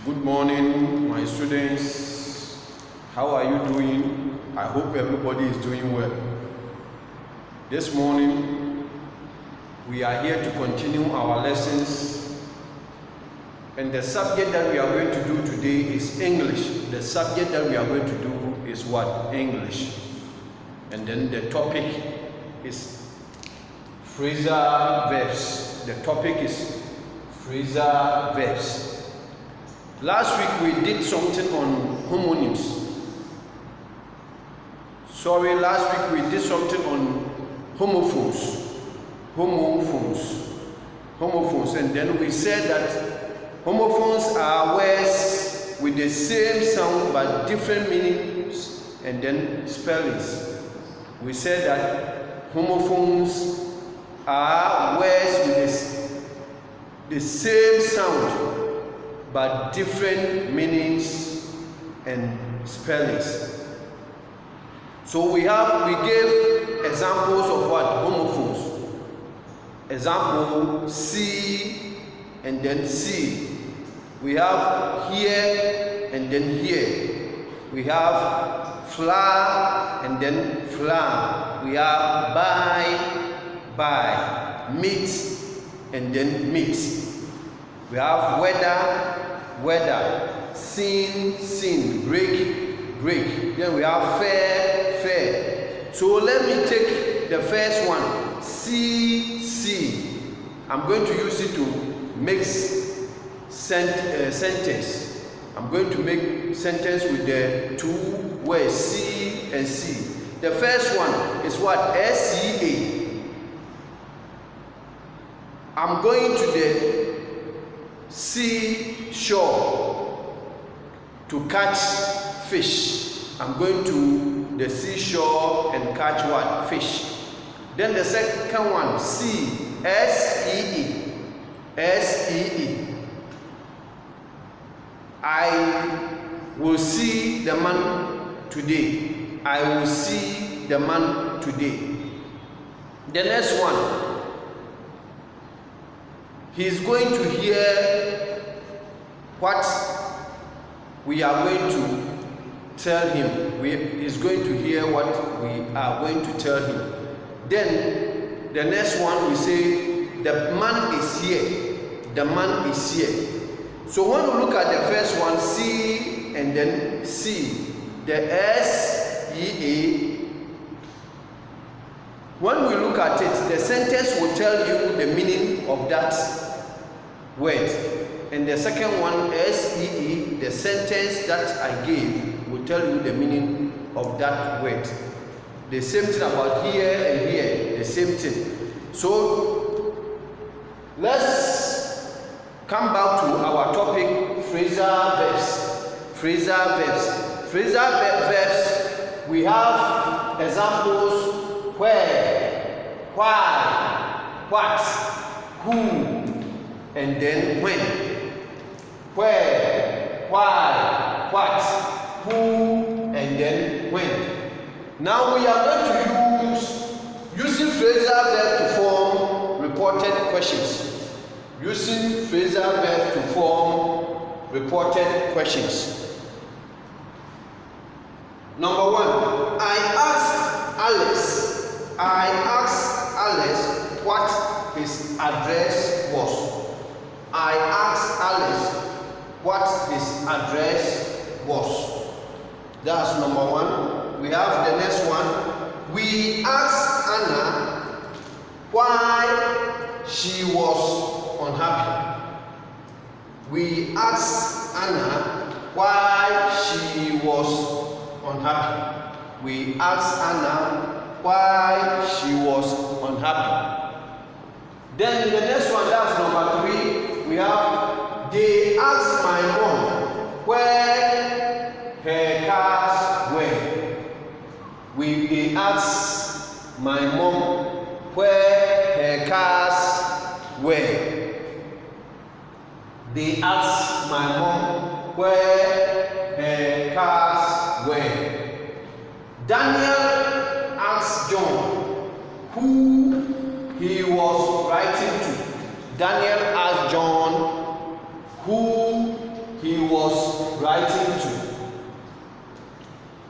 Good morning, my students. How are you doing? I hope everybody is doing well. This morning, we are here to continue our lessons, and the subject that we are going to do today is English. The subject that we are going to do is what? English. And then the topic is phrasal verbs. The topic is phrasal verbs. Last week we did something on homonyms. Last week we did something on homophones. Homophones. And then we said that homophones are words with the same sound but different meanings and then spellings. We said that homophones are words with the same sound but different meanings and spellings. So we gave examples of what? Homophones. Example, see and then see. We have here and then here. We have flour and then flour. We have buy, meat and then meat. We have weather, sin, break. Then we have fair. So let me take the first one, see. I'm going to use it to make sentence. I'm going to make sentence with the two words, see and see. The first one is what? SEA. I'm going to the seashore to catch fish. I'm going to the seashore and catch what? Fish. Then the second one, see, SEE. I will see the man today. I will see the man today. The next one, he's going to hear what we are going to tell him. He's going to hear what we are going to tell him. Then the next one we say the man is here. The man is here. So when we look at the first one, see and then see, the SEA. When we look at it, the sentence will tell you the meaning of that word. And the second one, SEE, the sentence that I gave will tell you the meaning of that word. The same thing about here and here, the same thing. So let's come back to our topic, phrasal verbs. Phrasal verbs, we have examples where, why, what, who, and then when. Where, why, what, who, and then when. Now we are going to using phrasal verbs to form reported questions. Using phrasal verbs to form reported questions. Number one, I asked Alice what his address was. I asked Alice what his address was. That's number one. We have the next one. We asked Anna why she was unhappy. We asked Anna why she was unhappy. We asked Anna why she was unhappy. Then the next one, that's number 3. We have they asked my mom where her cars were. They asked my mom where her cars were. They asked my mom where her cars were. Daniel asked John who he was writing to. Daniel asked John who he was writing to.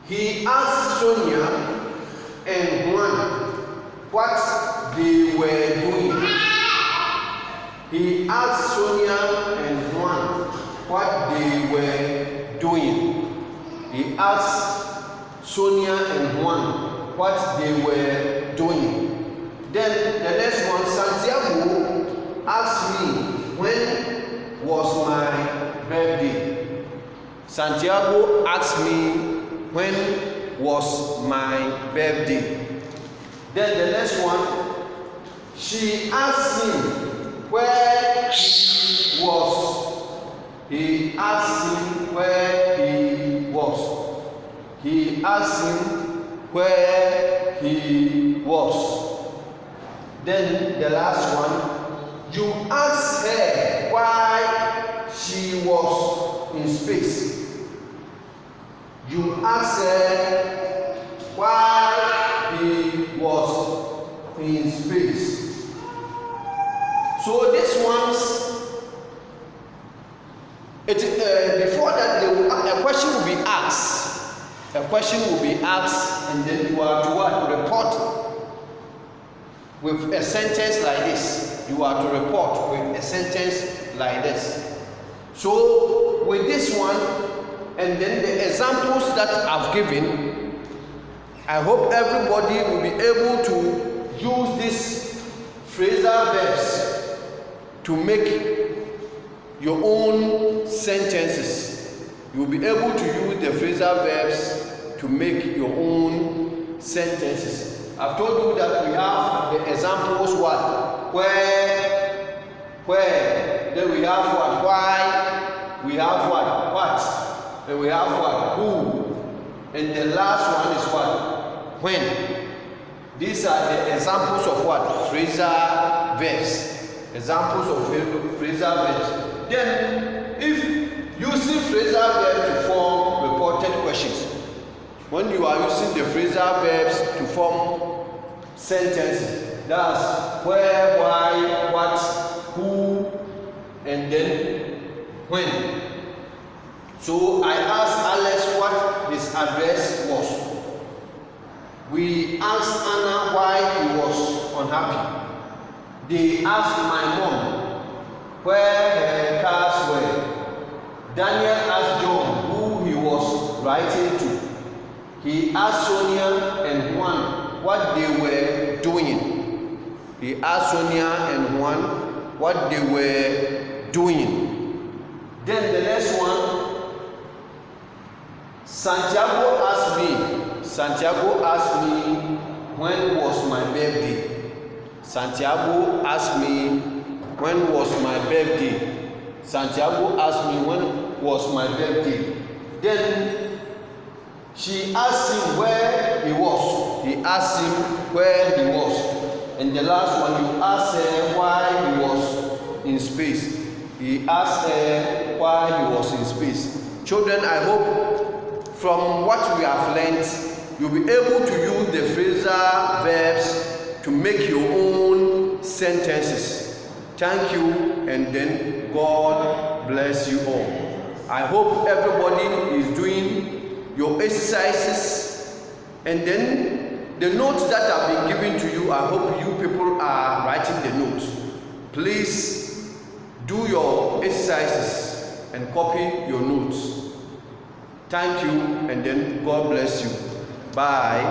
He asked Sonia and Juan what they were doing. He asked Sonia and Juan what they were doing. He asked Sonia and Juan what they were doing. Then the next one, Santiago asked me when was my birthday. Santiago asked me when was my birthday. Then the next one, she asked him where he was. He asked him where he was. He asked him where he was. Then the last one, you asked her why she was in space. You asked her why he was in space. So this one's, before that, a question will be asked. A question will be asked, and then you are to report with a sentence like this. You are to report with a sentence like this. So with this one, and then the examples that I've given, I hope everybody will be able to use these phrasal verbs to make your own sentences. You'll be able to use the phrasal verbs to make your own sentences. I've told you that we have the examples what? Where, then we have what? Why, we have what? Then we have what? Who? And the last one is what? When. These are the examples of what? Phrasal verbs. Examples of phrasal verbs. Then, if using phrasal verbs to form reported questions, when you are using the phrasal verbs to form sentences, that's where, why, what, who, and then when. So I asked Alex what his address was. We asked Anna why he was unhappy. They asked my mom where her cars were. Daniel asked John who he was writing to. He asked Sonia and Juan what they were doing. He asked Sonia and Juan what they were doing. Then the next one, Santiago asked me when was my birthday. Santiago asked me when was my birthday. Santiago asked me when was my birthday. Then she asked him where he was. He asked him where he was. And the last one, you asked her why he was in space. He asked her why he was in space. Children, I hope from what we have learned, you'll be able to use the phrasal verbs to make your own sentences. Thank you, and then God bless you all. I hope everybody is doing your exercises, and then the notes that have been given to you, I hope you people are writing the notes. Please do your exercises and copy your notes. Thank you, and then God bless you. Bye.